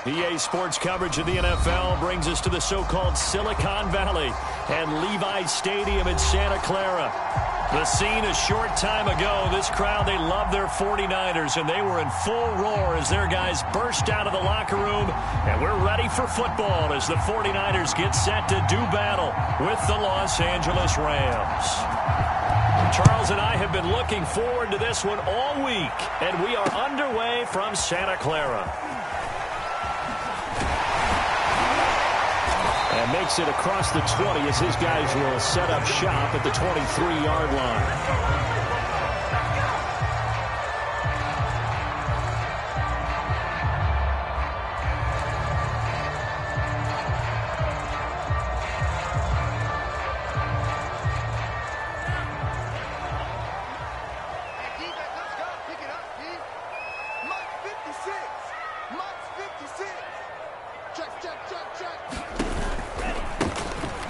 EA Sports coverage of the NFL brings us to the so-called Silicon Valley and Levi Stadium in Santa Clara. The scene a short time ago, this crowd, they love their 49ers, and they were in full roar as their guys burst out of the locker room, and we're ready for football as the 49ers get set to do battle with the Los Angeles Rams. Charles and I have been looking forward to this one all week, and we are underway from Santa Clara. And makes it across the 20 as his guys will set up shop at the 23-yard line.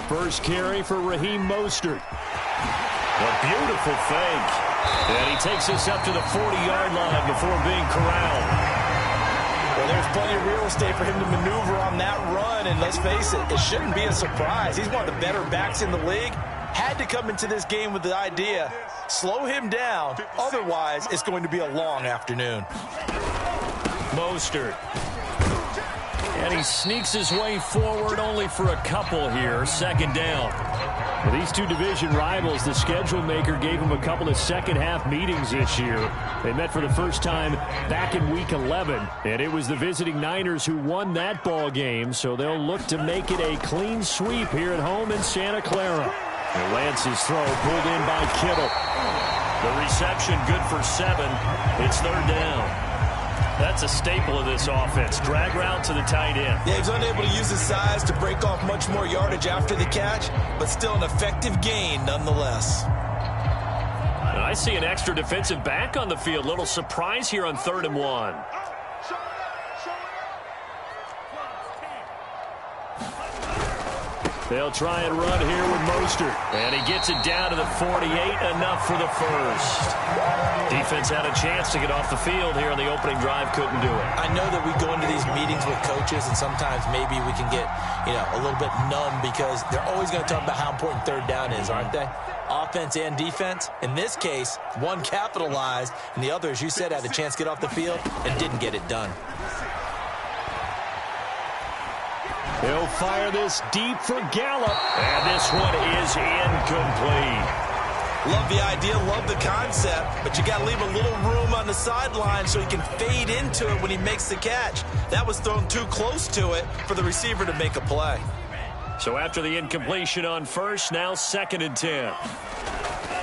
First carry for Raheem Mostert. A beautiful fake. And he takes us up to the 40-yard line before being corralled. Well, there's plenty of real estate for him to maneuver on that run, and let's face it, it shouldn't be a surprise. He's one of the better backs in the league. Had to come into this game with the idea, slow him down, otherwise it's going to be a long afternoon. Mostert. And he sneaks his way forward only for a couple here. Second down. For these two division rivals, the schedule maker gave them a couple of second-half meetings this year. They met for the first time back in Week 11, and it was the visiting Niners who won that ball game, so they'll look to make it a clean sweep here at home in Santa Clara. And Lance's throw pulled in by Kittle. The reception good for 7. It's third down. That's a staple of this offense. Drag route to the tight end. Yeah, he's unable to use his size to break off much more yardage after the catch, but still an effective gain nonetheless. And I see an extra defensive back on the field. Little surprise here on 3rd and 1. They'll try and run here with Mostert. And he gets it down to the 48, enough for the first. Defense had a chance to get off the field here on the opening drive, couldn't do it. I know that we go into these meetings with coaches, and sometimes maybe we can get, a little bit numb because they're always going to talk about how important third down is, aren't they? Offense and defense. In this case, one capitalized, and the other, as you said, had a chance to get off the field and didn't get it done. He'll fire this deep for Gallup. And this one is incomplete. Love the idea, love the concept, but you got to leave a little room on the sideline so he can fade into it when he makes the catch. That was thrown too close to it for the receiver to make a play. So after the incompletion on first, now 2nd and 10.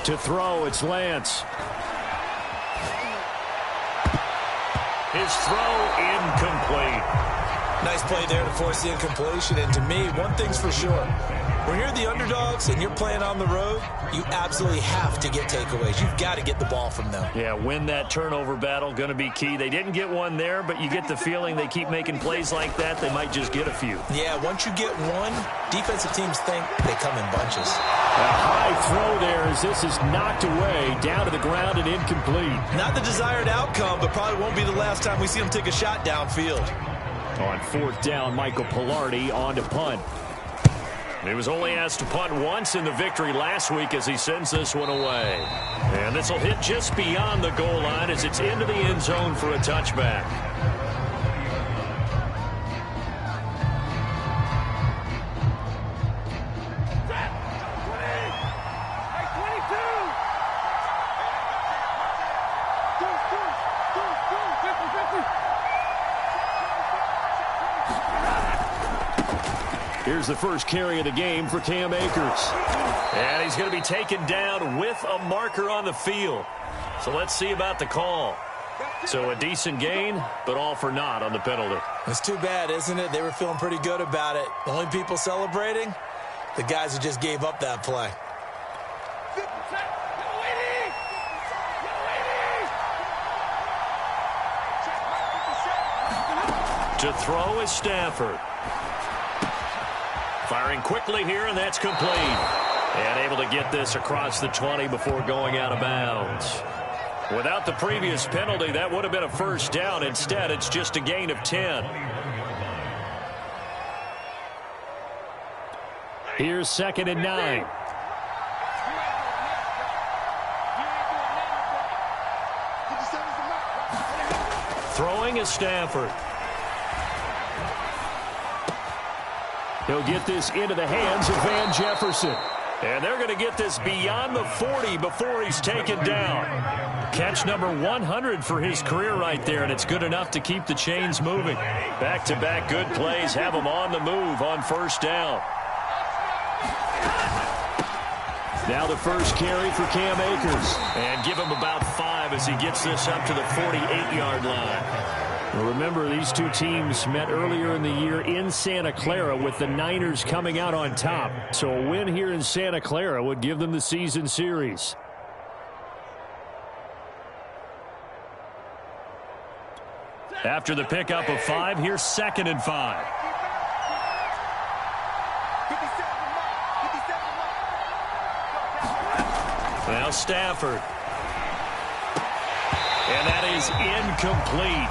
To throw, it's Lance. His throw incomplete. Nice play there to force the incompletion. And to me, one thing's for sure. When you're the underdogs and you're playing on the road, you absolutely have to get takeaways. You've got to get the ball from them. Yeah, win that turnover battle, going to be key. They didn't get one there, but you get the feeling they keep making plays like that, they might just get a few. Yeah, once you get one, defensive teams think they come in bunches. A high throw there as this is knocked away, down to the ground and incomplete. Not the desired outcome, but probably won't be the last time we see him take a shot downfield. On 4th down, Michael Pilardi on to punt. He was only asked to punt once in the victory last week as he sends this one away. And this will hit just beyond the goal line as it's into the end zone for a touchback. Here's the first carry of the game for Cam Akers. And he's going to be taken down with a marker on the field. So let's see about the call. So a decent gain, but all for naught on the penalty. It's too bad, isn't it? They were feeling pretty good about it. The only people celebrating, the guys who just gave up that play. To throw is Stafford. Firing quickly here, and that's complete. And able to get this across the 20 before going out of bounds. Without the previous penalty, that would have been a first down. Instead, it's just a gain of 10. Here's 2nd and 9. Throwing is Stafford. He'll get this into the hands of Van Jefferson. And they're going to get this beyond the 40 before he's taken down. Catch number 100 for his career right there, and it's good enough to keep the chains moving. Back-to-back good plays have him on the move on 1st down. Now the first carry for Cam Akers. And give him about 5 as he gets this up to the 48-yard line. Well, remember, these two teams met earlier in the year in Santa Clara with the Niners coming out on top. So a win here in Santa Clara would give them the season series. After the pickup of 5, here's 2nd and 5. Now Stafford. And that is incomplete.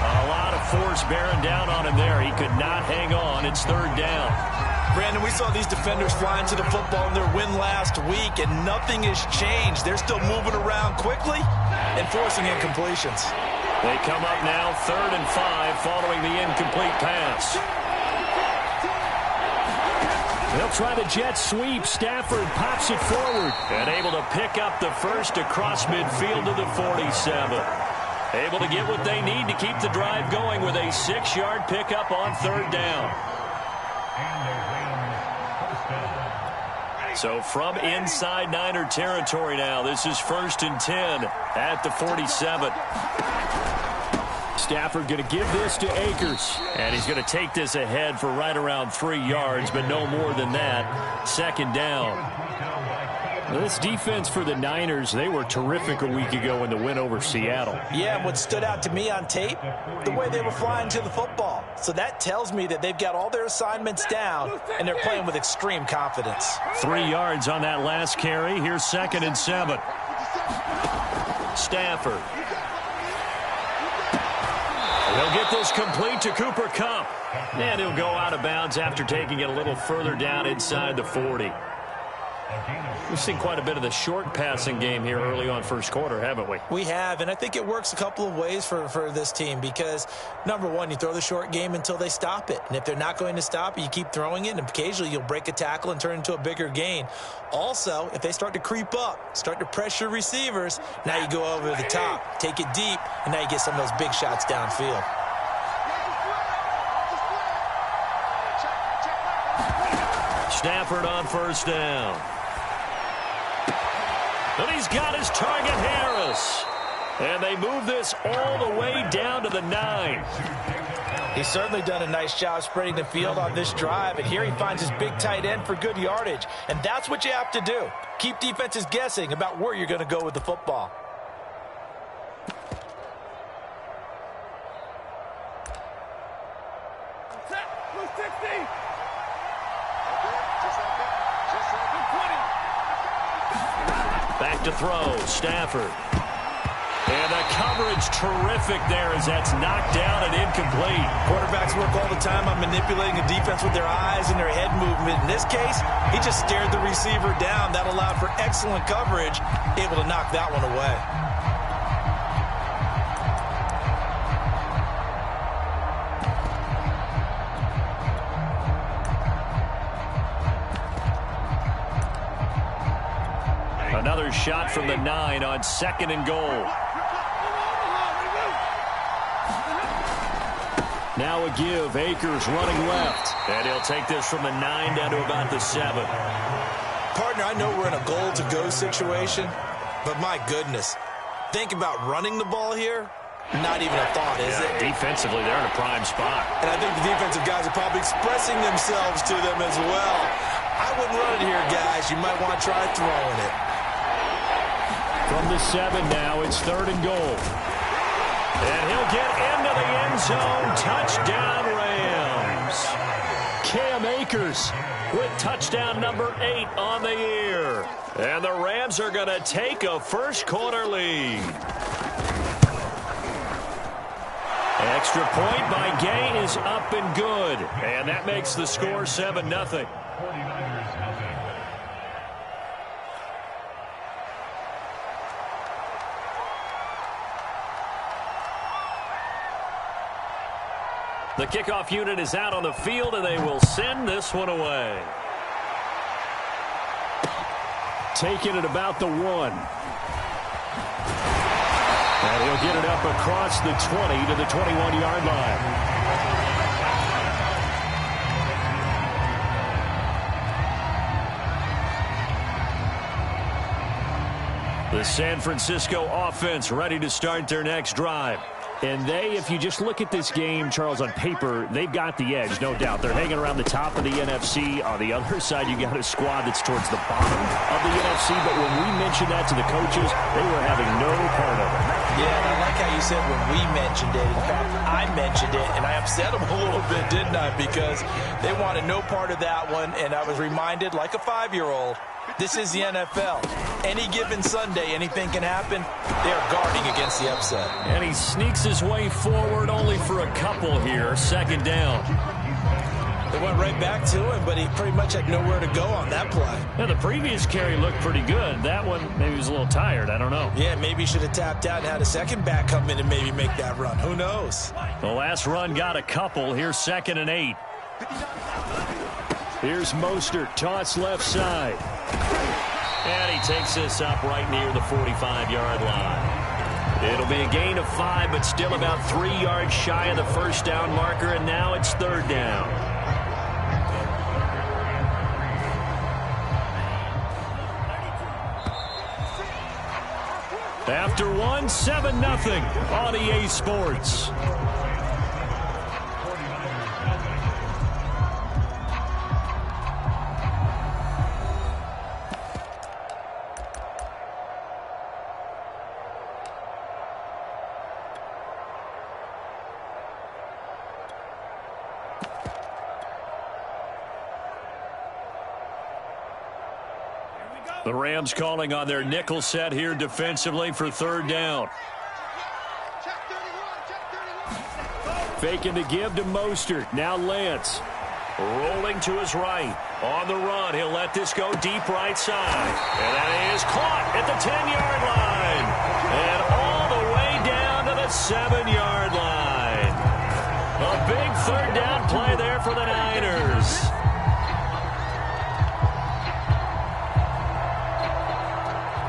A lot of force bearing down on him there. He could not hang on. It's 3rd down. Brandon, we saw these defenders flying to the football in their win last week, and nothing has changed. They're still moving around quickly and forcing incompletions. They come up now 3rd and 5 following the incomplete pass. They'll try the jet sweep. Stafford pops it forward and able to pick up the first across midfield to the 47. Able to get what they need to keep the drive going with a 6-yard pickup on 3rd down. So from inside Niner territory now, this is 1st and 10 at the 47. Stafford going to give this to Akers. And he's going to take this ahead for right around 3 yards, but no more than that. 2nd down. This defense for the Niners, they were terrific a week ago in the win over Seattle. Yeah, and what stood out to me on tape, the way they were flying to the football. So that tells me that they've got all their assignments down, and they're playing with extreme confidence. 3 yards on that last carry. Here's 2nd and 7. Stafford. He'll get this complete to Cooper Kupp. And he'll go out of bounds after taking it a little further down inside the 40. We've seen quite a bit of the short passing game here early on 1st quarter, haven't we? We have, and I think it works a couple of ways for this team because, number one, you throw the short game until they stop it. And if they're not going to stop it, you keep throwing it, and occasionally you'll break a tackle and turn it into a bigger gain. Also, if they start to creep up, start to pressure receivers, now you go over the top, take it deep, and now you get some of those big shots downfield. Stafford on 1st down. And he's got his target, Harris. And they move this all the way down to the 9. He's certainly done a nice job spreading the field on this drive. And here he finds his big tight end for good yardage. And that's what you have to do. Keep defenses guessing about where you're going to go with the football. Back to throw, Stafford. And the coverage terrific there as that's knocked down and incomplete. Quarterbacks work all the time on manipulating a defense with their eyes and their head movement. In this case, he just stared the receiver down. That allowed for excellent coverage, able to knock that one away. Another shot from the 9 on 2nd and goal. Now a give. Akers running left. And he'll take this from the 9 down to about the 7. Partner, I know we're in a goal-to-go situation, but my goodness, think about running the ball here. Not even a thought, is it? Defensively, they're in a prime spot. And I think the defensive guys are probably expressing themselves to them as well. I wouldn't run it here, guys. You might want to try throwing it. From the 7 now, it's 3rd and goal. And he'll get into the end zone. Touchdown, Rams. Cam Akers with touchdown number 8 on the year. And the Rams are going to take a 1st quarter lead. Extra point by Gay is up and good. And that makes the score 7-0. The kickoff unit is out on the field, and they will send this one away. Taking it about the 1. And he'll get it up across the 20 to the 21-yard line. The San Francisco offense ready to start their next drive. And they, if you just look at this game, Charles, on paper, they've got the edge, no doubt. They're hanging around the top of the NFC. On the other side, you got a squad that's towards the bottom of the NFC. But when we mentioned that to the coaches, they were having no part of it. Yeah, and I like how you said when we mentioned it. In fact, I mentioned it, and I upset them a little bit, didn't I? Because they wanted no part of that one, and I was reminded, like a 5-year-old, this is the NFL. Any given Sunday, anything can happen. They're guarding against the upset. And he sneaks his way forward only for a couple here. Second down. They went right back to him, but he pretty much had nowhere to go on that play. Yeah, the previous carry looked pretty good. That one, maybe he was a little tired. I don't know. Yeah, maybe he should have tapped out and had a second back come in and maybe make that run. Who knows? The last run got a couple. Here's 2nd and 8. Here's Mostert, toss left side. And he takes this up right near the 45-yard line. It'll be a gain of 5, but still about 3 yards shy of the first down marker, and now it's 3rd down. After 1, 7-0 on EA Sports. The Rams calling on their nickel set here defensively for 3rd down. Faking to give to Mostert. Now Lance. Rolling to his right. On the run. He'll let this go deep right side. And that is caught at the 10-yard line. And all the way down to the 7-yard line. A big 3rd down play there for the Niners.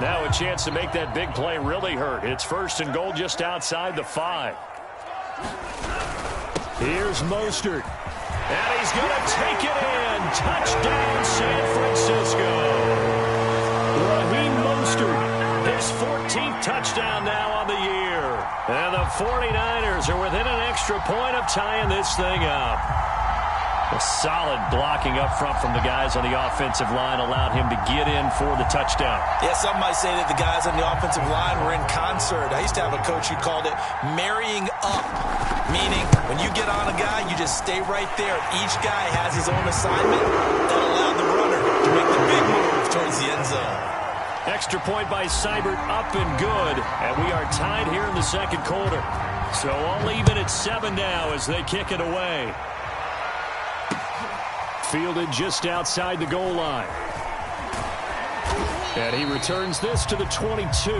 Now a chance to make that big play really hurt. It's 1st and goal just outside the 5. Here's Mostert. And he's going to take it in. Touchdown, San Francisco. Raheem Mostert, his 14th touchdown now on the year. And the 49ers are within an extra point of tying this thing up. A solid blocking up front from the guys on the offensive line allowed him to get in for the touchdown. Yeah, some might say that the guys on the offensive line were in concert. I used to have a coach who called it marrying up, meaning when you get on a guy, you just stay right there. Each guy has his own assignment that allowed the runner to make the big move towards the end zone. Extra point by Seibert, up and good. And we are tied here in the 2nd quarter. So all even at 7 now as they kick it away. Fielded just outside the goal line. And he returns this to the 22.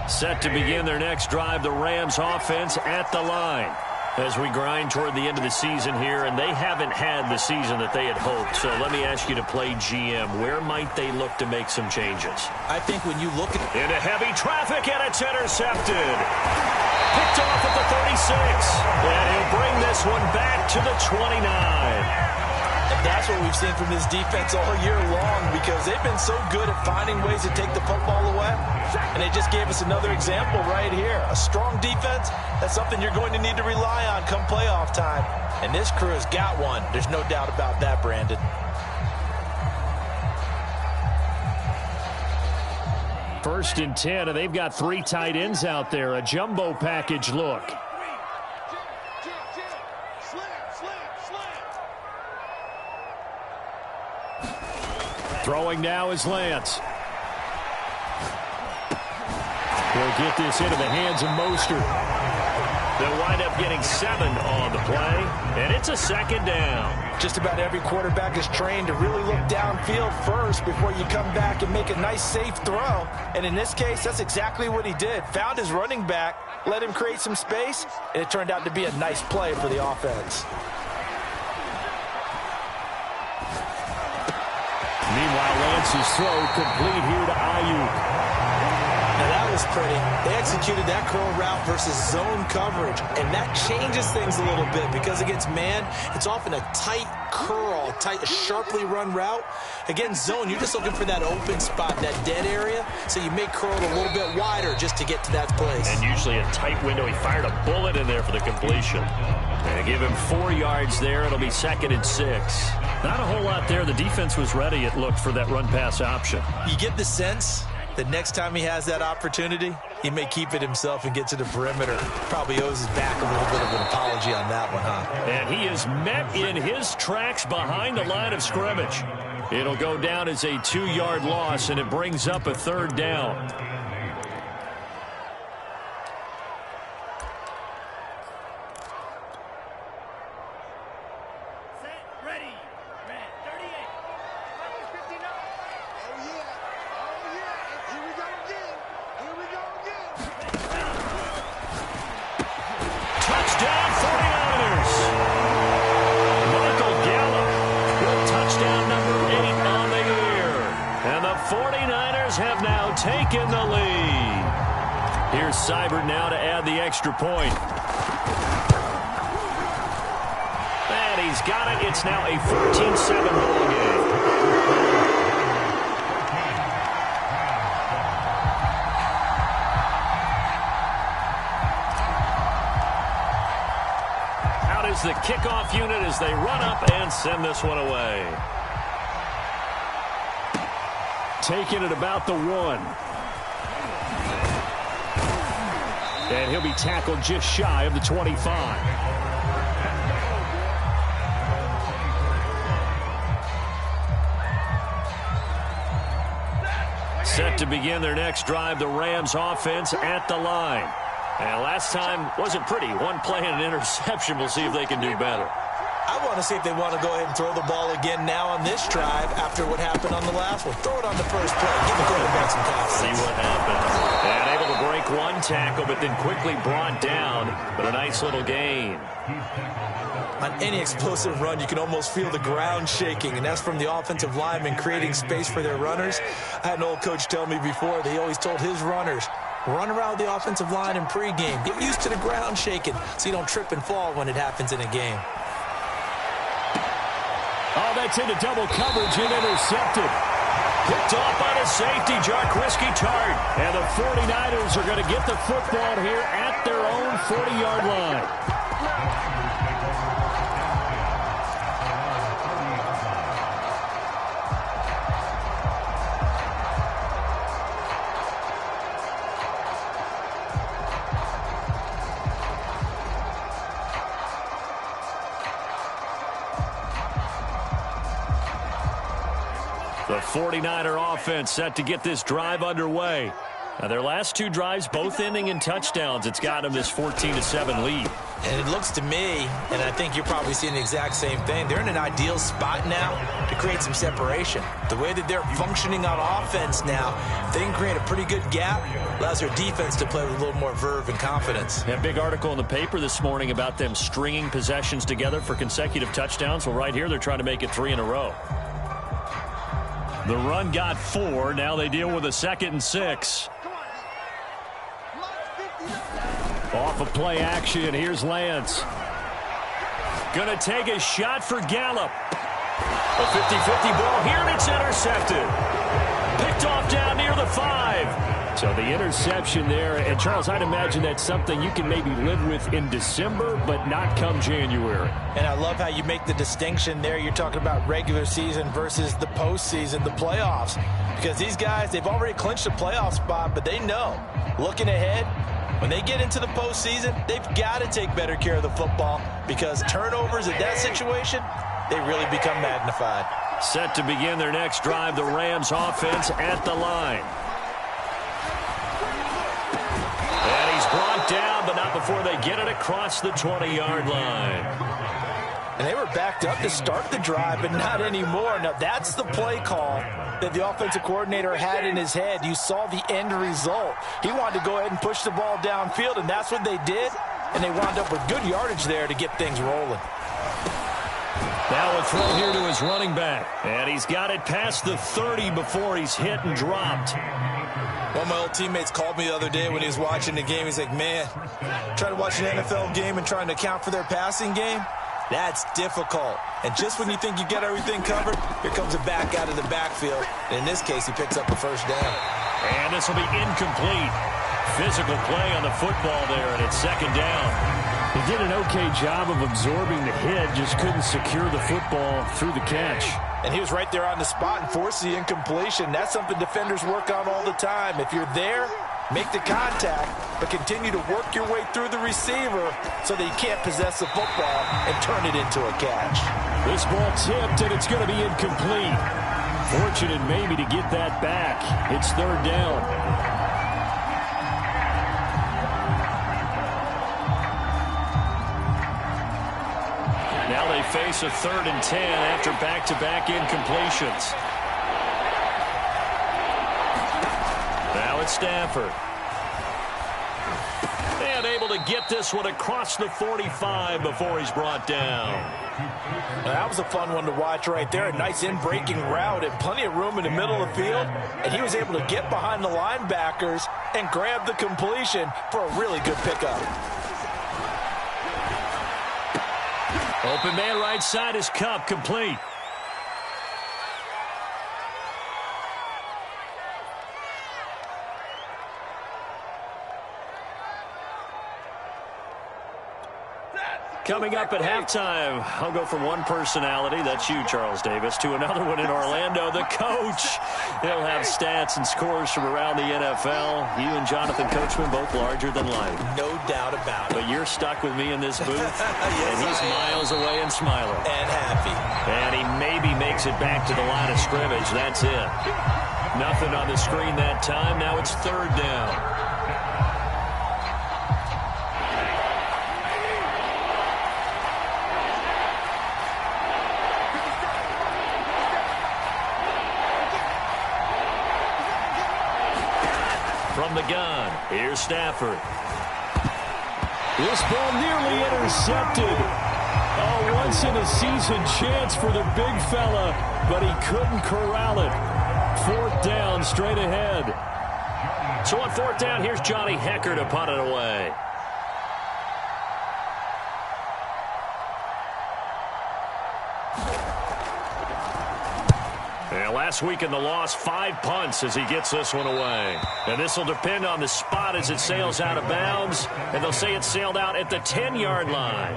Set to begin their next drive, the Rams offense at the line as we grind toward the end of the season here, and they haven't had the season that they had hoped. So let me ask you to play GM. Where might they look to make some changes? I think when you look at into heavy traffic, and it's intercepted. Picked off at the 36, and he'll bring this one back to the 29. And that's what we've seen from this defense all year long, because they've been so good at finding ways to take the football away. And they just gave us another example right here. A strong defense, that's something you're going to need to rely on come playoff time. And this crew has got one. There's no doubt about that, Brandon. First and 10, and they've got 3 tight ends out there. A jumbo package look. Throwing now is Lance. He'll get this into the hands of Mostert. They'll wind up getting 7 on the play, and it's a second down. Just about every quarterback is trained to really look downfield first before you come back and make a nice, safe throw. And in this case, that's exactly what he did. Found his running back, let him create some space, and it turned out to be a nice play for the offense. Meanwhile, Lance's throw complete here to Ayuk. Now that was pretty. They executed that curl route versus zone coverage, and that changes things a little bit because against man, it's often a tight curl, a sharply run route. Against zone, you're just looking for that open spot, that dead area, so you make curl a little bit wider just to get to that place. And usually a tight window. He fired a bullet in there for the completion. And give him 4 yards there. It'll be 2nd and 6. Not a whole lot there. The defense was ready, it looked, for that run-pass option. You get the sense that next time he has that opportunity, he may keep it himself and get to the perimeter. Probably owes his back a little bit of an apology on that one, huh? And he is met in his tracks behind the line of scrimmage. It'll go down as a 2-yard loss, and it brings up a 3rd down. Taking the lead. Here's Seibert now to add the extra point. And he's got it. It's now a 14-7 ball game. Out is the kickoff unit as they run up and send this one away. Taking it about the 1. And he'll be tackled just shy of the 25. Set to begin their next drive, the Rams offense at the line. And last time wasn't pretty. 1 play and an interception. We'll see if they can do better. I want to see if they want to go ahead and throw the ball again now on this drive after what happened on the last one. Throw it on the first play. Give the quarterback some confidence. See what happens. And able to break 1 tackle, but then quickly brought down. But a nice little gain. On any explosive run, you can almost feel the ground shaking, and that's from the offensive linemen creating space for their runners. I had an old coach tell me before, they always told his runners, run around the offensive line in pregame. Get used to the ground shaking so you don't trip and fall when it happens in a game. Oh, that's into double coverage and intercepted. Picked off by the safety, Jarquiski Tart. And the 49ers are going to get the football here at their own 40-yard line. The 49er offense set to get this drive underway. Now, their last 2 drives, both ending in touchdowns. It's got them this 14-7 lead. And it looks to me, and I think you're probably seeing the exact same thing, they're in an ideal spot now to create some separation. The way that they're functioning on offense now, they can create a pretty good gap, allows their defense to play with a little more verve and confidence. Yeah, big article in the paper this morning about them stringing possessions together for consecutive touchdowns. Well, right here, they're trying to make it 3 in a row. The run got 4. Now they deal with a 2nd and 6. Off of play action, here's Lance. Gonna take a shot for Gallup. A 50-50 ball here, and it's intercepted. Picked off down near the 5. So the interception there, and Charles, I'd imagine that's something you can maybe live with in December, but not come January. And I love how you make the distinction there. You're talking about regular season versus the postseason, the playoffs. Because these guys, they've already clinched a playoff spot, but they know, looking ahead, when they get into the postseason, they've got to take better care of the football because turnovers in that situation, they really become magnified. Set to begin their next drive, the Rams offense at the line. it down, but not before they get it across the 20-yard line. And they were backed up to start the drive, but not anymore. Now, that's the play call that the offensive coordinator had in his head. You saw the end result. He wanted to go ahead and push the ball downfield, and that's what they did. And they wound up with good yardage there to get things rolling. Now a throw here to his running back. And he's got it past the 30 before he's hit and dropped. One of my old teammates called me the other day when he was watching the game. He's like, man, trying to watch an NFL game and trying to account for their passing game, that's difficult. And just when you think you get everything covered, here comes a back out of the backfield. And in this case, he picks up a first down. And this will be incomplete. Physical play on the football there, and it's second down. He did an okay job of absorbing the hit, just couldn't secure the football through the catch. And he was right there on the spot and forced the incompletion. That's something defenders work on all the time. If you're there, make the contact, but continue to work your way through the receiver so that you can't possess the football and turn it into a catch. This ball tipped, and it's going to be incomplete. Fortunate maybe to get that back. It's third down. Now they face a 3rd and 10 after back-to-back incompletions. Now it's Stafford. And able to get this one across the 45 before he's brought down. Now, that was a fun one to watch right there. A nice in-breaking route and plenty of room in the middle of the field. And he was able to get behind the linebackers and grab the completion for a really good pickup. Open man right side is Cup, complete. Coming up at halftime, I'll go from one personality, that's you, Charles Davis, to another one in Orlando, the coach. He'll have stats and scores from around the NFL. You and Jonathan Coachman both larger than life. No doubt about it. But you're stuck with me in this booth, yes, and he's miles away and smiling. And happy. And he maybe makes it back to the line of scrimmage. That's it. Nothing on the screen that time. Now it's third down. From the gun, here's Stafford. This ball nearly intercepted. A once-in-a-season chance for the big fella, but he couldn't corral it. 4th down, straight ahead. So on 4th down, here's Johnny Hecker to punt it away. Last week in the loss, 5 punts as he gets this one away. And this will depend on the spot as it sails out of bounds. And they'll say it sailed out at the 10-yard line.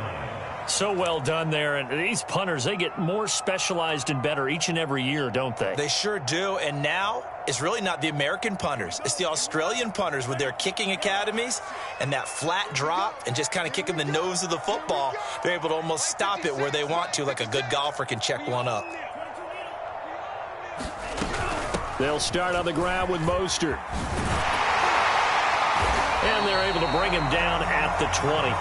So well done there. And these punters, they get more specialized and better each and every year, don't they? They sure do. And now it's really not the American punters. It's the Australian punters with their kicking academies and that flat drop and just kind of kicking the nose of the football. They're able to almost stop it where they want to, like a good golfer can check one up. They'll start on the ground with Mostert. And they're able to bring him down at the 20.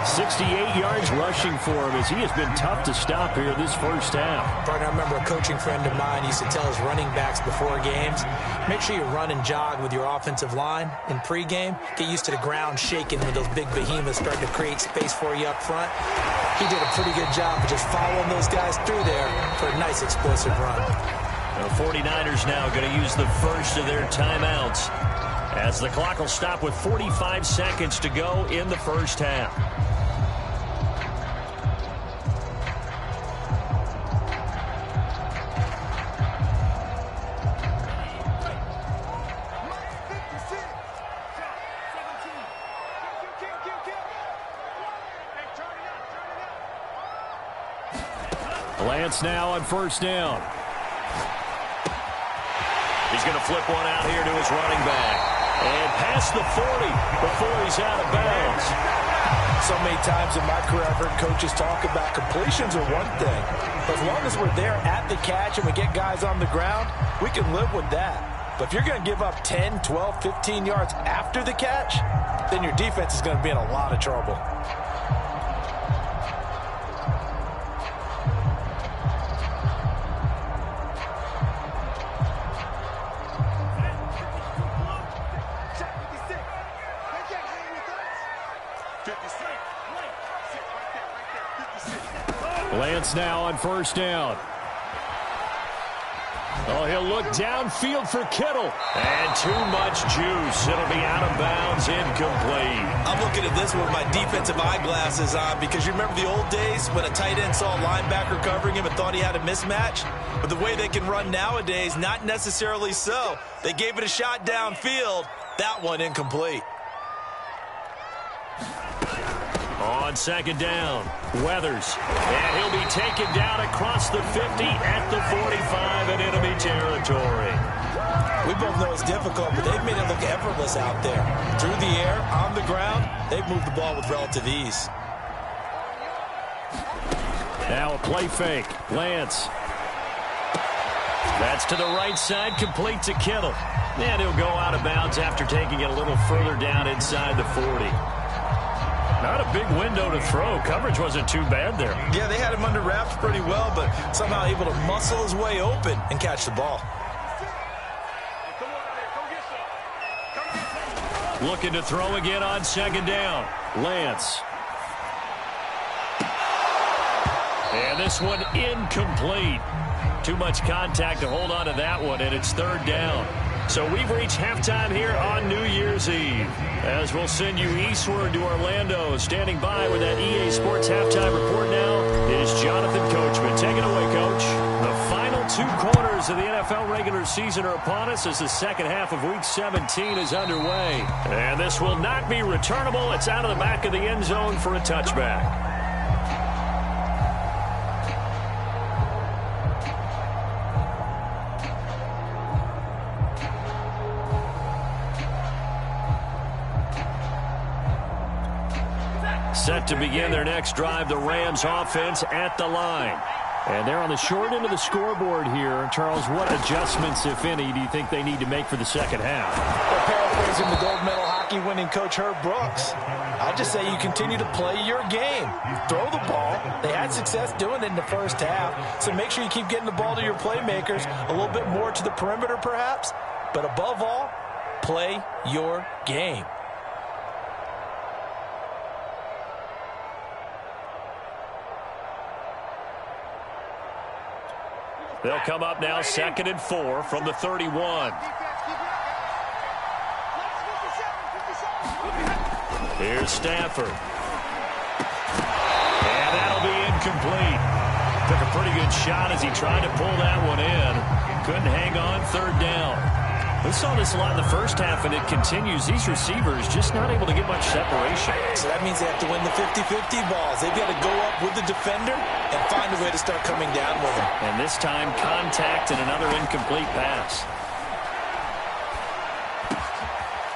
68 yards rushing for him as he has been tough to stop here this first half. Partner, I remember a coaching friend of mine used to tell his running backs before games, make sure you run and jog with your offensive line in pregame. Get used to the ground shaking when those big behemoths start to create space for you up front. He did a pretty good job of just following those guys through there for a nice explosive run. The 49ers now going to use the first of their timeouts as the clock will stop with 45 seconds to go in the first half. Lance now on first down. He's going to flip one out here to his running back. And past the 40 before he's out of bounds. So many times in my career I've heard coaches talk about completions are one thing. But as long as we're there at the catch and we get guys on the ground, we can live with that. But if you're going to give up 10, 12, 15 yards after the catch, then your defense is going to be in a lot of trouble. Lance now on first down. Oh, he'll look downfield for Kittle. And too much juice. It'll be out of bounds, incomplete. I'm looking at this with my defensive eyeglasses on because you remember the old days when a tight end saw a linebacker covering him and thought he had a mismatch? But the way they can run nowadays, not necessarily so. They gave it a shot downfield. That one incomplete. On second down, Weathers. And he'll be taken down across the 50 at the 45 in enemy territory. We both know it's difficult, but they've made it look effortless out there. Through the air, on the ground, they've moved the ball with relative ease. Now a play fake. Lance. That's to the right side, complete to Kittle. And he'll go out of bounds after taking it a little further down inside the 40. Not a big window to throw. Coverage wasn't too bad there. Yeah, they had him under wraps pretty well, but somehow able to muscle his way open and catch the ball. Looking to throw again on second down. Lance. And this one incomplete. Too much contact to hold on to that one, and it's third down. So we've reached halftime here on New Year's Eve. As we'll send you eastward to Orlando. Standing by with that EA Sports halftime report now is Jonathan Coachman. Take it away, Coach. The final two quarters of the NFL regular season are upon us as the second half of Week 17 is underway. And this will not be returnable. It's out of the back of the end zone for a touchback. Set to begin their next drive, the Rams offense at the line. And they're on the short end of the scoreboard here. Charles, what adjustments, if any, do you think they need to make for the second half? Well, paraphrasing the gold medal hockey winning coach Herb Brooks, I just say you continue to play your game. Throw the ball. They had success doing it in the first half, so make sure you keep getting the ball to your playmakers, a little bit more to the perimeter perhaps, but above all, play your game. They'll come up now 2nd and 4 from the 31. Here's Stafford. And that'll be incomplete. Took a pretty good shot as he tried to pull that one in. Couldn't hang on, third down. We saw this a lot in the first half, and it continues. These receivers just not able to get much separation. So that means they have to win the 50-50 balls. They've got to go up with the defender and find a way to start coming down with him. And this time, contact and another incomplete pass.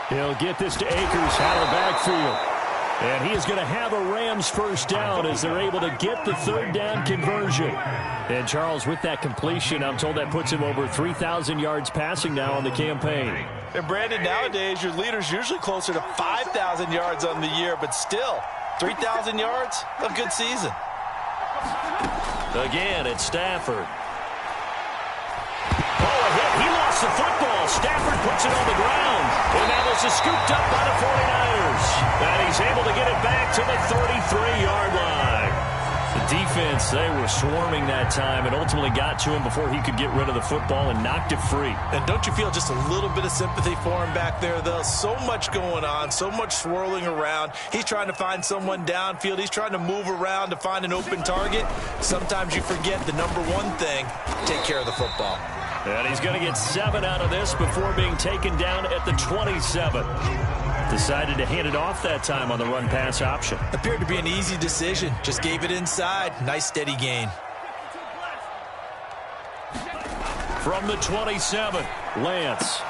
He'll get this to Akers out of the backfield. And he is going to have a Rams first down as they're able to get the third down conversion. And Charles, with that completion, I'm told that puts him over 3,000 yards passing now on the campaign. And Brandon, nowadays your leader's usually closer to 5,000 yards on the year, but still, 3,000 yards, a good season. Again, it's Stafford. Oh, a hit. He lost the football. Stafford puts it on the ground. And that was scooped up by the 49ers. And he's able to get it back to the 33-yard line. The defense, they were swarming that time and ultimately got to him before he could get rid of the football and knocked it free. And don't you feel just a little bit of sympathy for him back there, though? So much going on, so much swirling around. He's trying to find someone downfield. He's trying to move around to find an open target. Sometimes you forget the number one thing, take care of the football. And he's going to get 7 out of this before being taken down at the 27. Decided to hand it off that time on the run-pass option. Appeared to be an easy decision. Just gave it inside. Nice steady gain. From the 27, Lance.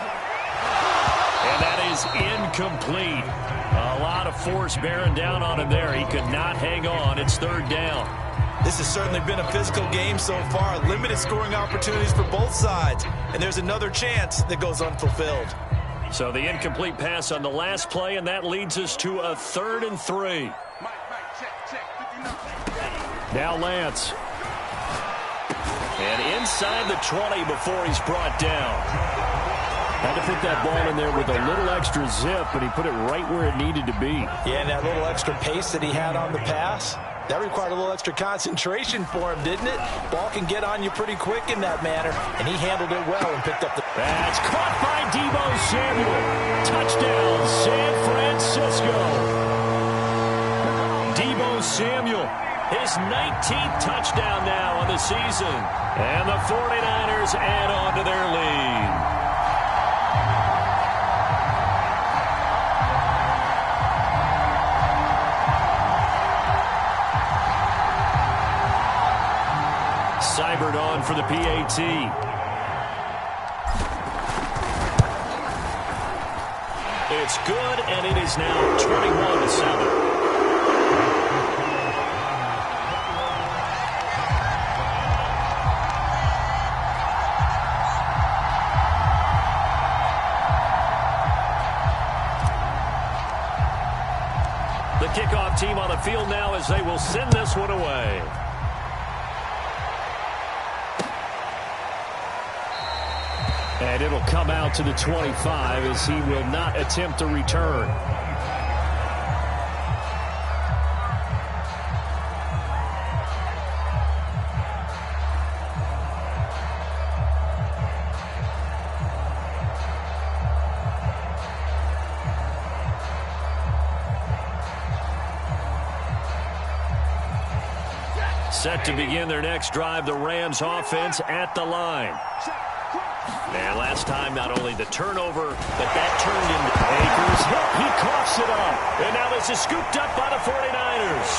And that is incomplete. A lot of force bearing down on him there. He could not hang on. It's third down. This has certainly been a physical game so far. Limited scoring opportunities for both sides. And there's another chance that goes unfulfilled. So the incomplete pass on the last play, and that leads us to a 3rd and 3. Now Lance. And inside the 20 before he's brought down. Had to put that ball in there with a little extra zip, but he put it right where it needed to be. Yeah, and that little extra pace that he had on the pass, that required a little extra concentration for him, didn't it? Ball can get on you pretty quick in that manner, and he handled it well and picked up the... That's caught by Bdml Samuel. Touchdown, San Francisco. Bdml Samuel, his 19th touchdown now on the season. And the 49ers add on to their lead. Seibert on for the PAT. It's good, and it is now 21-7. The kickoff team on the field now as they will send this one away. And it'll come out to the 25 as he will not attempt a return. Set to begin their next drive, the Rams offense at the line. And last time, not only the turnover, but that turned into Akers hit. He coughs it up. And now this is scooped up by the 49ers.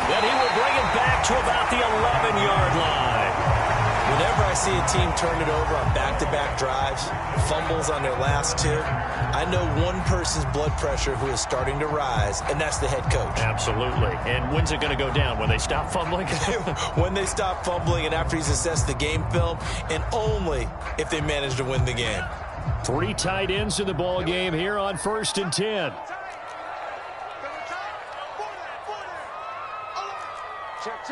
Then he will bring it back to about the 11-yard line. Whenever I see a team turn it over on back-to-back drives, fumbles on their last two, I know one person's blood pressure who is starting to rise, and that's the head coach. Absolutely. And when's it going to go down? When they stop fumbling? When they stop fumbling and after he's assessed the game film, and only if they manage to win the game. 3 tight ends in the ball game here on 1st and 10. Check.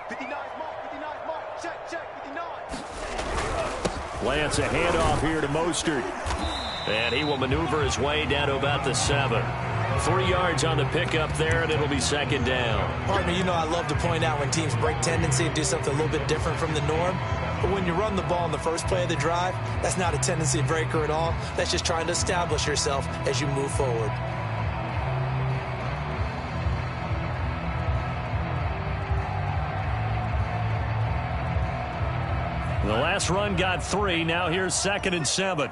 59 mark, check, 59. Lance, a handoff here to Mostert. And he will maneuver his way down to about the 7. 3 yards on the pickup there, and it'll be 2nd down. Partner, you know I love to point out when teams break tendency and do something a little bit different from the norm. But when you run the ball in the first play of the drive, that's not a tendency breaker at all. That's just trying to establish yourself as you move forward. The last run got 3. Now here's 2nd and 7.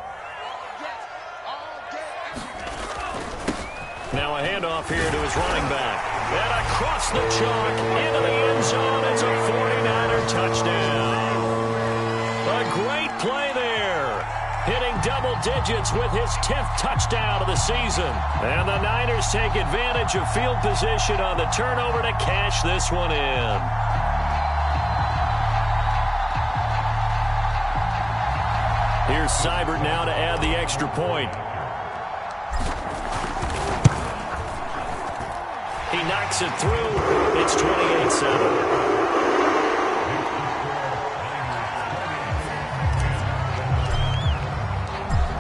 Now a handoff here to his running back. And across the chalk into the end zone. It's a 49er touchdown. A great play there. Hitting double digits with his 10th touchdown of the season. And the Niners take advantage of field position on the turnover to cash this one in. Here's Seibert now to add the extra point. He knocks it through. It's 28-7.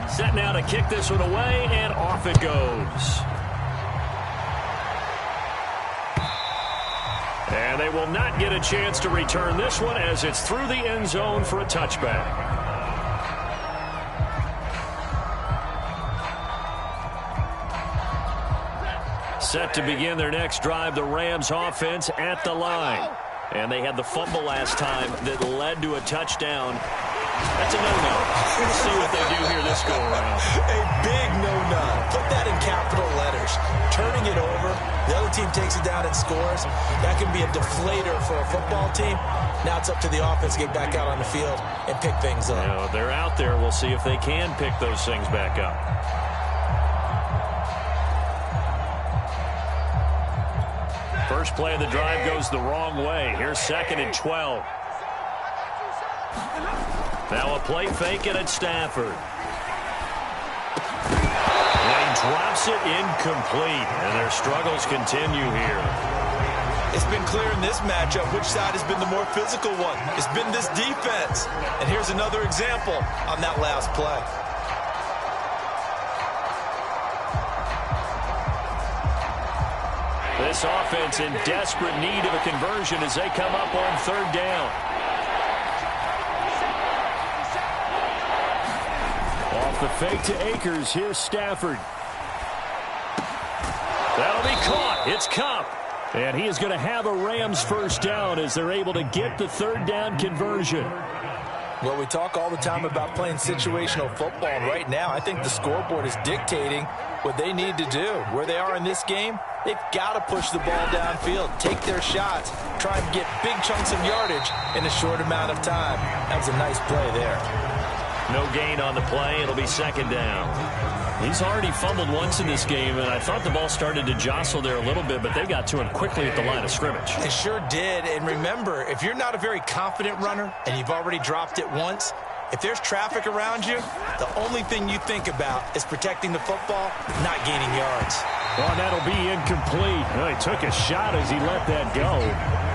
Set now to kick this one away, and off it goes. And they will not get a chance to return this one as it's through the end zone for a touchback. Set to begin their next drive, the Rams offense at the line. And they had the fumble last time that led to a touchdown. That's a no-no. We'll see what they do here this go-around. A big no-no. Put that in capital letters. Turning it over, the other team takes it down and scores. That can be a deflator for a football team. Now it's up to the offense to get back out on the field and pick things up. You know, they're out there. We'll see if they can pick those things back up. first play of the drive goes the wrong way. Here's 2nd and 12. Now a play fake it at Stafford. And he drops it incomplete. And their struggles continue here. It's been clear in this matchup which side has been the more physical one. It's been this defense. And here's another example on that last play. This offense in desperate need of a conversion as they come up on 3rd down. Off the fake to Akers. Here's Stafford. That'll be caught. It's Kupp. And he is going to have a Rams first down as they're able to get the 3rd down conversion. Well, we talk all the time about playing situational football, and right now I think the scoreboard is dictating what they need to do. Where they are in this game, they've got to push the ball downfield, take their shots, try and get big chunks of yardage in a short amount of time. That was a nice play there. No gain on the play. It'll be 2nd down. He's already fumbled once in this game, and I thought the ball started to jostle there a little bit, but they got to him quickly at the line of scrimmage. They sure did. And remember, if you're not a very confident runner and you've already dropped it once, if there's traffic around you, the only thing you think about is protecting the football, not gaining yards. Well, that'll be incomplete. Well, he took a shot as he let that go.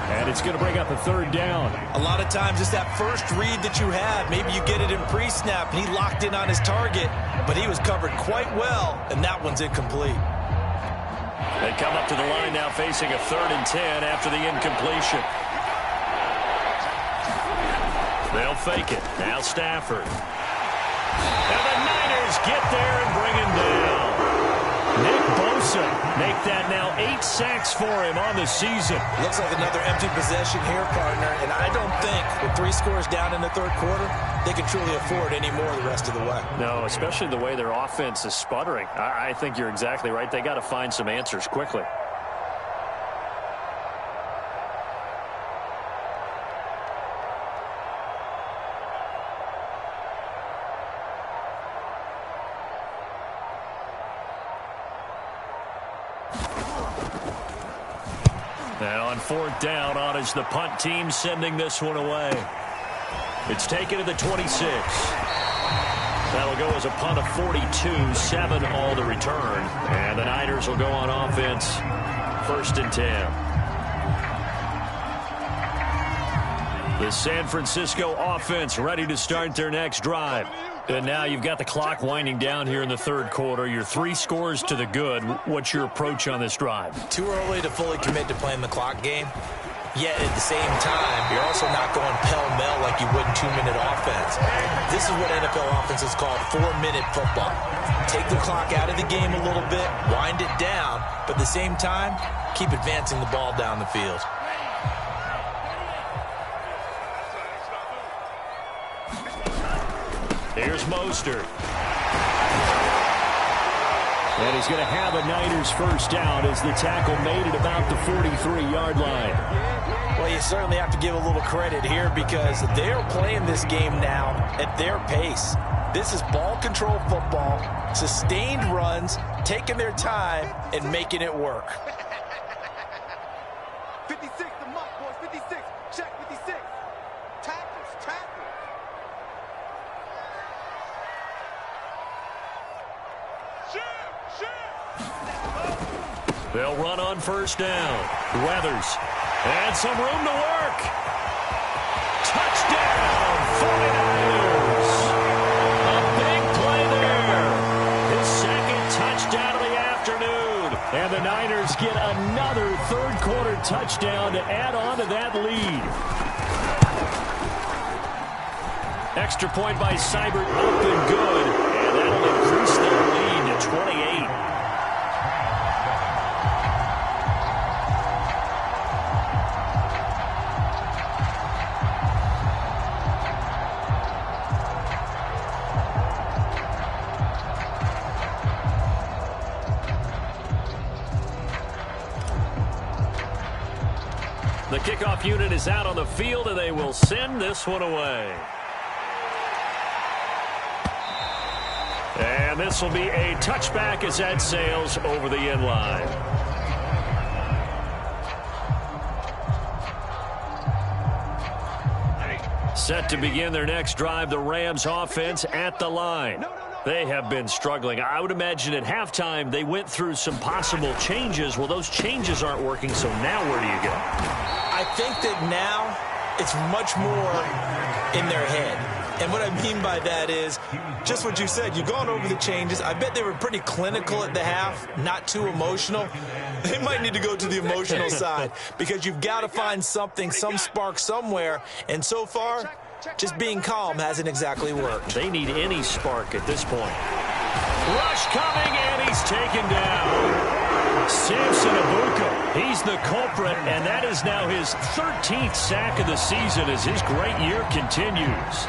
And it's going to bring up a 3rd down. A lot of times it's that first read that you have. Maybe you get it in pre-snap and he locked in on his target, but he was covered quite well, and that one's incomplete. They come up to the line now facing a 3rd and 10 after the incompletion. They'll fake it. Now Stafford. And the Niners get there and bring him down. Nick Bosa make that now 8 sacks for him on the season. Looks like another empty possession here, partner, and I don't think with 3 scores down in the 3rd quarter, they can truly afford any more the rest of the way. No, especially the way their offense is sputtering. I think you're exactly right. They got to find some answers quickly. And on 4th down, on is the punt team sending this one away. It's taken to the 26. That'll go as a punt of 42, 7 all the return. And the Niners will go on offense, 1st and 10. The San Francisco offense ready to start their next drive. And now you've got the clock winding down here in the 3rd quarter. You're 3 scores to the good. What's your approach on this drive? Too early to fully commit to playing the clock game. Yet at the same time, you're also not going pell-mell like you would in 2-minute offense. This is what NFL offenses call 4-minute football. Take the clock out of the game a little bit, wind it down, but at the same time, keep advancing the ball down the field. Here's Mostert. And he's going to have a Niners first down as the tackle made it about the 43-yard line. Well, you certainly have to give a little credit here because they're playing this game now at their pace. This is ball control football, sustained runs, taking their time, and making it work. 56, the mark, boys. 56. Check 56. Tackles, tackles. They'll run on first down. Weathers. And some room to work. Touchdown, 49ers. A big play there. His 2nd touchdown of the afternoon. And the Niners get another 3rd quarter touchdown to add on to that lead. Extra point by Seibert up and good. And that'll increase their lead to 28. The kickoff unit is out on the field, and they will send this one away. And this will be a touchback as that sails over the end line. Set to begin their next drive, the Rams offense at the line. They have been struggling. I would imagine at halftime they went through some possible changes. Well, those changes aren't working, so now where do you go? I think that now it's much more in their head. And what I mean by that is just what you said. You've gone over the changes. I bet they were pretty clinical at the half, not too emotional. They might need to go to the emotional side because you've got to find something, some spark somewhere. And so far, just being calm hasn't exactly worked. They need any spark at this point. Rush coming, and he's taken down. Samson Abuka, he's the culprit, and that is now his 13th sack of the season as his great year continues.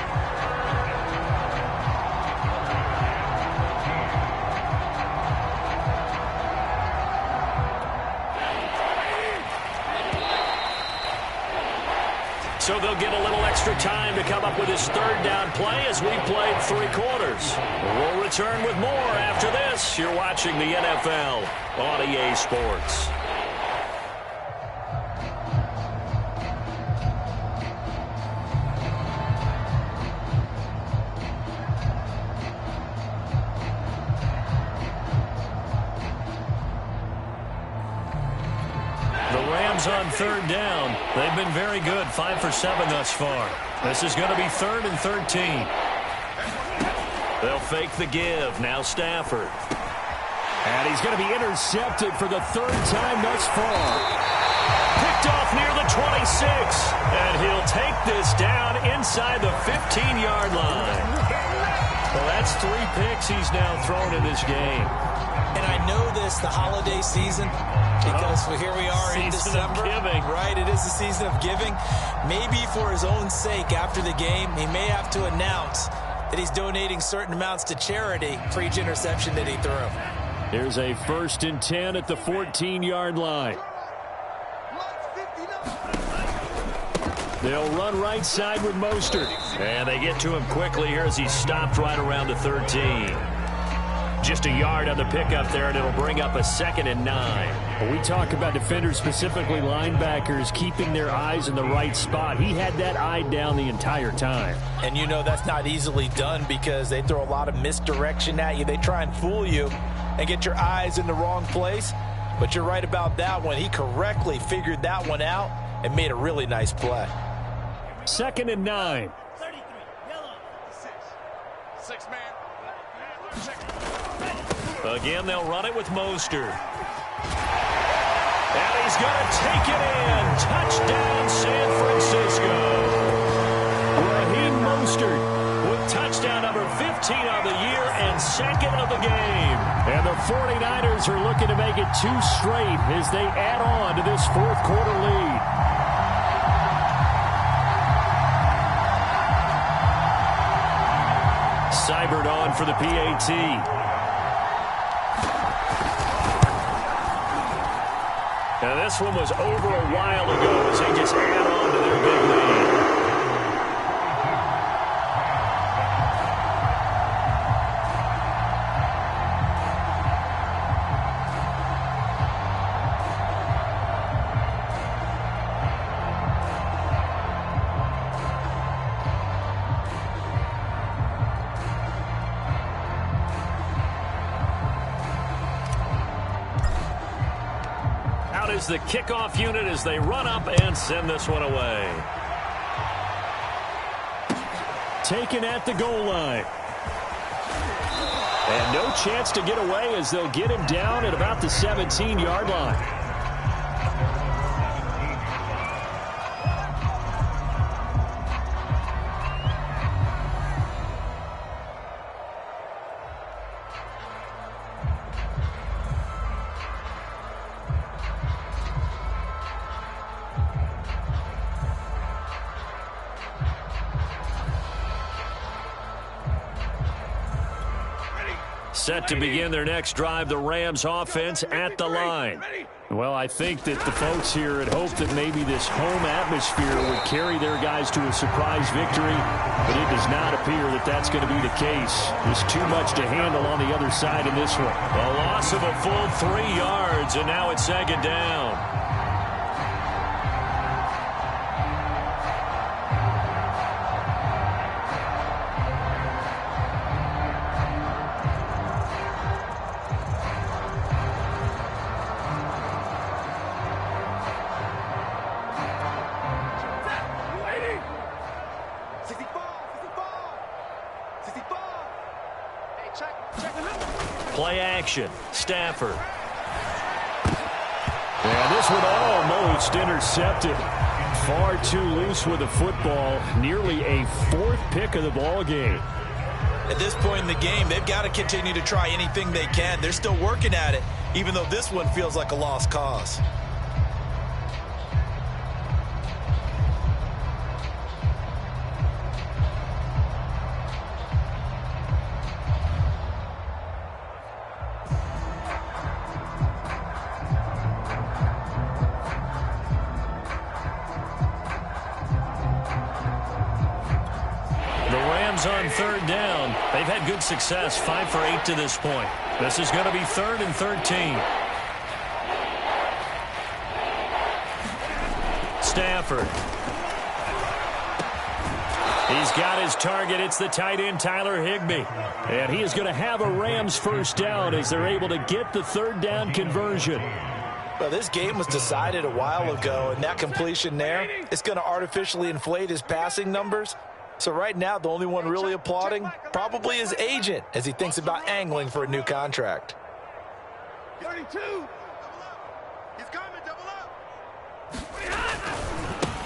So they'll get a little extra time to come up with his third down play as we played 3 quarters. We'll return with more after this. You're watching the NFL on EA Sports. On 3rd down. They've been very good, 5 for 7 thus far. This is going to be 3rd and 13. They'll fake the give. Now Stafford. And he's going to be intercepted for the 3rd time thus far. Picked off near the 26. And he'll take this down inside the 15-yard line. Well, that's 3 picks he's now thrown in this game. And I know this, the holiday season, because here we are in December. Right, it is the season of giving. Maybe for his own sake after the game, he may have to announce that he's donating certain amounts to charity for each interception that he threw. Here's a 1st and 10 at the 14-yard line. They'll run right side with Mostert. And they get to him quickly here as he's stopped right around the 13. Just a yard on the pickup there, and it'll bring up a 2nd and 9. When we talk about defenders, specifically linebackers, keeping their eyes in the right spot, he had that eye down the entire time. And you know that's not easily done because they throw a lot of misdirection at you. They try and fool you and get your eyes in the wrong place. But you're right about that one. He correctly figured that one out and made a really nice play. 2nd and 9. 33, yellow. 6 man. Again, they'll run it with Mostert. And he's going to take it in. Touchdown, San Francisco. Raheem Mostert with touchdown number 15 of the year and 2nd of the game. And the 49ers are looking to make it 2 straight as they add on to this 4th quarter lead. Seibert on for the PAT. Now this one was over a while ago as they just add on to their big lead. Is the kickoff unit as they run up and send this one away. Taken at the goal line. And no chance to get away as they'll get him down at about the 17-yard line. Set to begin their next drive, the Rams offense at the line. Well, I think that the folks here had hoped that maybe this home atmosphere would carry their guys to a surprise victory, but it does not appear that that's going to be the case. There's too much to handle on the other side in this one. A loss of a full 3 yards, and now it's 2nd down. Play action. Stafford. And this one almost intercepted. Far too loose with the football. Nearly a fourth pick of the ball game. At this point in the game, they've got to continue to try anything they can. They're still working at it, even though this one feels like a lost cause. On third down. They've had good success, 5 for 8 to this point. This is going to be 3rd and 13. Stafford. He's got his target. It's the tight end, Tyler Higbee. And he is going to have a Rams first down as they're able to get the 3rd down conversion. Well, this game was decided a while ago, and that completion there is going to artificially inflate his passing numbers. So right now, the only one really applauding probably his agent as he thinks about angling for a new contract. 32. He's coming, double up.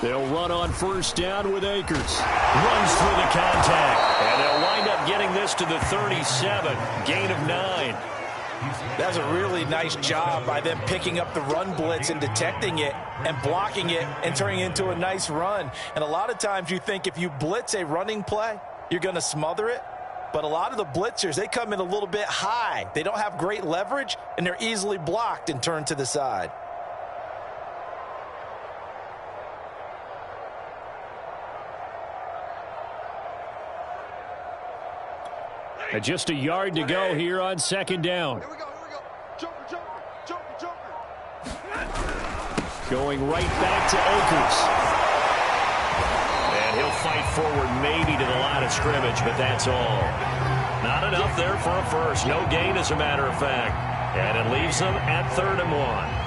They'll run on first down with Akers. Runs through the contact. And they'll wind up getting this to the 37. Gain of 9. That's a really nice job by them picking up the run blitz and detecting it and blocking it and turning it into a nice run. And a lot of times you think if you blitz a running play, you're going to smother it. But a lot of the blitzers, they come in a little bit high. They don't have great leverage, and they're easily blocked and turned to the side. Just a yard to go here on 2nd down. Here we go, here we go. Joker, joker, joker, joker. Going right back to Akers. And he'll fight forward maybe to the line of scrimmage, but that's all. Not enough there for a first. No gain, as a matter of fact. And it leaves them at 3rd and 1.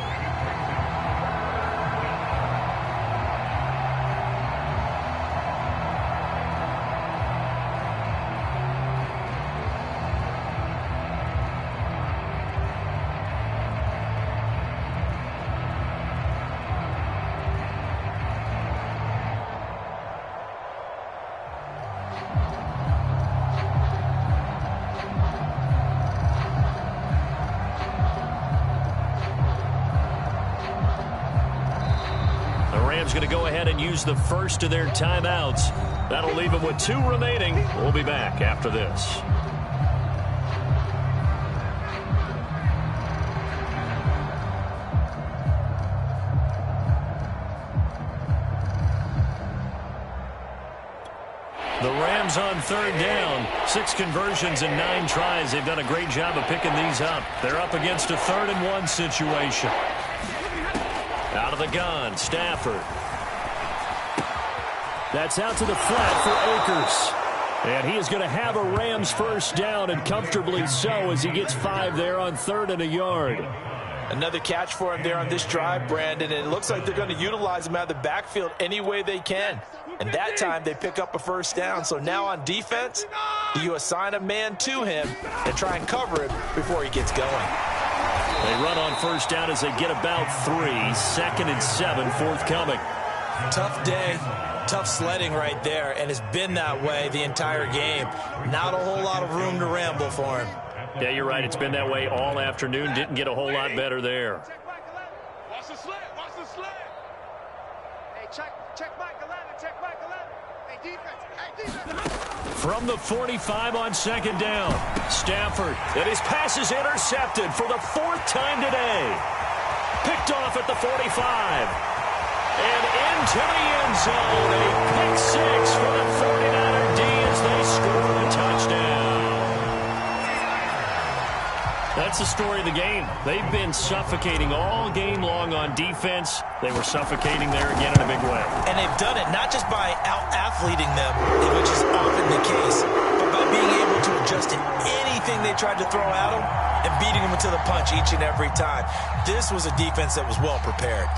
Going to go ahead and use the first of their timeouts. That'll leave them with 2 remaining. We'll be back after this. The Rams on 3rd down. 6 conversions and 9 tries. They've done a great job of picking these up. They're up against a 3rd and 1 situation. Out of the gun, Stafford. That's out to the flat for Akers. And he is going to have a Rams first down, and comfortably so, as he gets 5 there on 3rd and a yard. Another catch for him there on this drive, Brandon, and it looks like they're going to utilize him out of the backfield any way they can. And that time they pick up a first down. So now on defense, you assign a man to him and try and cover him before he gets going. They run on first down as they get about 3. 2nd and 7 forthcoming. Tough day, tough sledding right there, and it's been that way the entire game. Not a whole lot of room to ramble for him. Yeah, you're right. It's been that way all afternoon. Didn't get a whole lot better there. Watch the sled, watch the sled. Hey, check back 11, check back 11. Hey, defense. From the 45 on 2nd down, Stafford, and his pass is intercepted for the 4th time today. Picked off at the 45. And into the end zone, a pick 6 for the 49er D as they score a touchdown. That's the story of the game. They've been suffocating all game long on defense. They were suffocating there again in a big way. And they've done it not just by out-athleting them, which is often the case, but by being able to adjust to anything they tried to throw at them and beating them to the punch each and every time. This was a defense that was well prepared.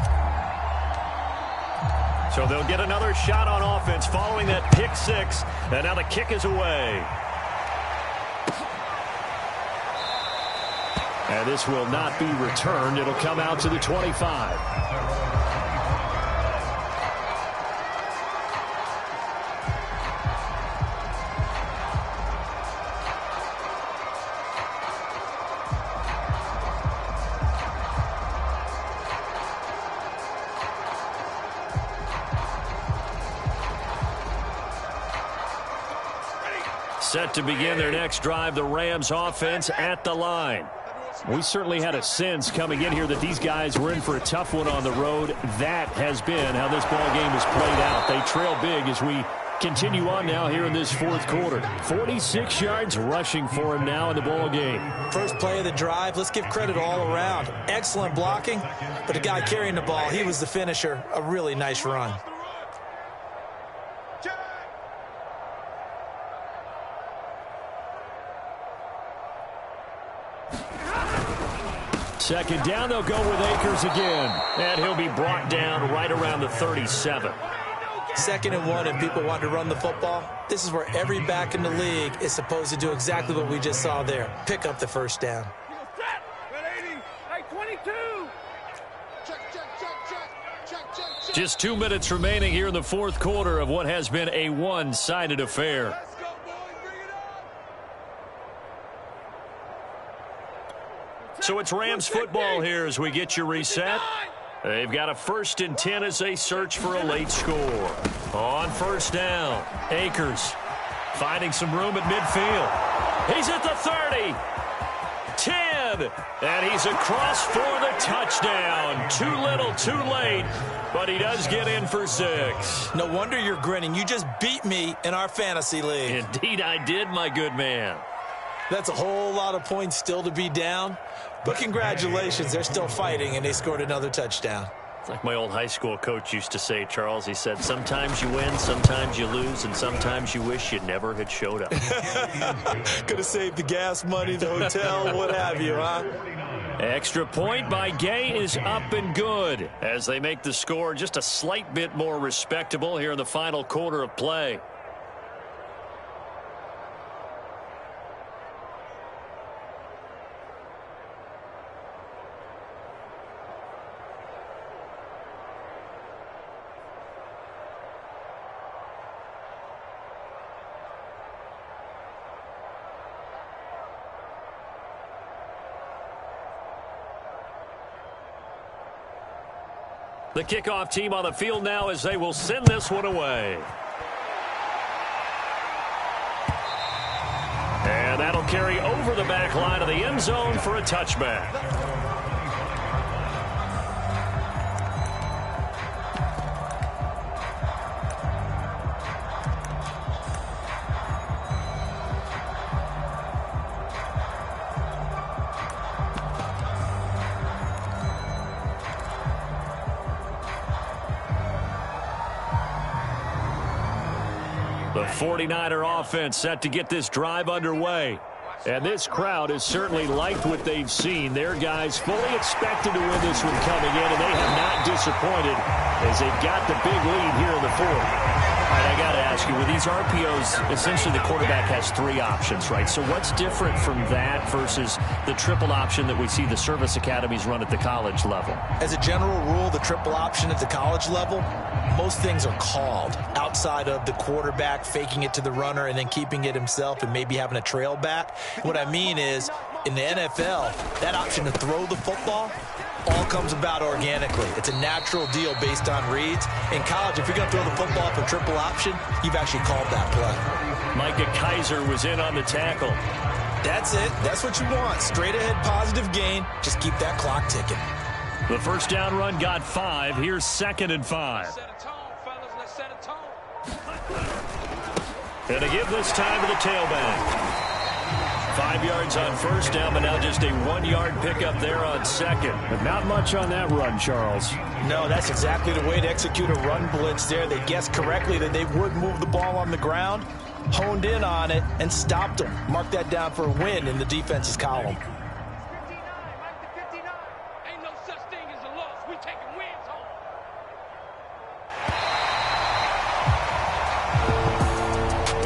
So they'll get another shot on offense following that pick 6, and now the kick is away. And this will not be returned. It'll come out to the 25. Set to begin their next drive, the Rams offense at the line. We certainly had a sense coming in here that these guys were in for a tough one on the road. That has been how this ball game has played out. They trail big as we continue on now here in this fourth quarter. 46 yards rushing for him now in the ball game. First play of the drive, let's give credit all around. Excellent blocking, but the guy carrying the ball, he was the finisher. A really nice run. Second down, they'll go with Akers again. And he'll be brought down right around the 37. 2nd and 1, and people want to run the football. This is where every back in the league is supposed to do exactly what we just saw there. Pick up the first down. Just 2 minutes remaining here in the fourth quarter of what has been a one-sided affair. So it's Rams football here as we get you reset. They've got a 1st and 10 as they search for a late score. On first down, Akers finding some room at midfield. He's at the 30, 10, and he's across for the touchdown. Too little, too late, but he does get in for 6. No wonder you're grinning. You just beat me in our fantasy league. Indeed I did, my good man. That's a whole lot of points still to be down. But congratulations, they're still fighting, and they scored another touchdown. It's like my old high school coach used to say, Charles. He said, sometimes you win, sometimes you lose, and sometimes you wish you never had showed up. Could have saved the gas money, the hotel, what have you, huh? Extra point by Gay is up and good as they make the score just a slight bit more respectable here in the final quarter of play. The kickoff team on the field now as they will send this one away. And that'll carry over the back line of the end zone for a touchback. The 49er offense set to get this drive underway. And this crowd has certainly liked what they've seen. Their guys fully expected to win this one coming in, and they have not disappointed as they've got the big lead here in the fourth. All right, I got to ask you, with these RPOs, essentially the quarterback has 3 options, right? So what's different from that versus the triple option that we see the service academies run at the college level? As a general rule, the triple option at the college level, most things are called outside of the quarterback faking it to the runner and then keeping it himself and maybe having a trail back. What I mean is, in the NFL, that option to throw the football all comes about organically. It's a natural deal based on reads. In college, if you're going to throw the football for triple option, you've actually called that play. Micah Kaiser was in on the tackle. That's it. That's what you want. Straight ahead positive gain. Just keep that clock ticking. The first down run got 5. Here's 2nd and 5. And to give this time to the tailback. 5 yards on first down, but now just a 1-yard pickup there on 2nd. But not much on that run, Charles. No, that's exactly the way to execute a run blitz there. They guessed correctly that they would move the ball on the ground, honed in on it, and stopped them. Mark that down for a win in the defense's column. Ain't no such thing as a loss. We taking wins home.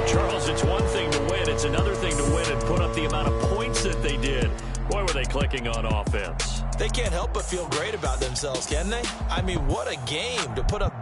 Charles, it's one thing to win. It's another thing to win and put up the amount of points that they did. Boy, were they they clicking on offense? They can't help but feel great about themselves, can they? I mean, what a game to put up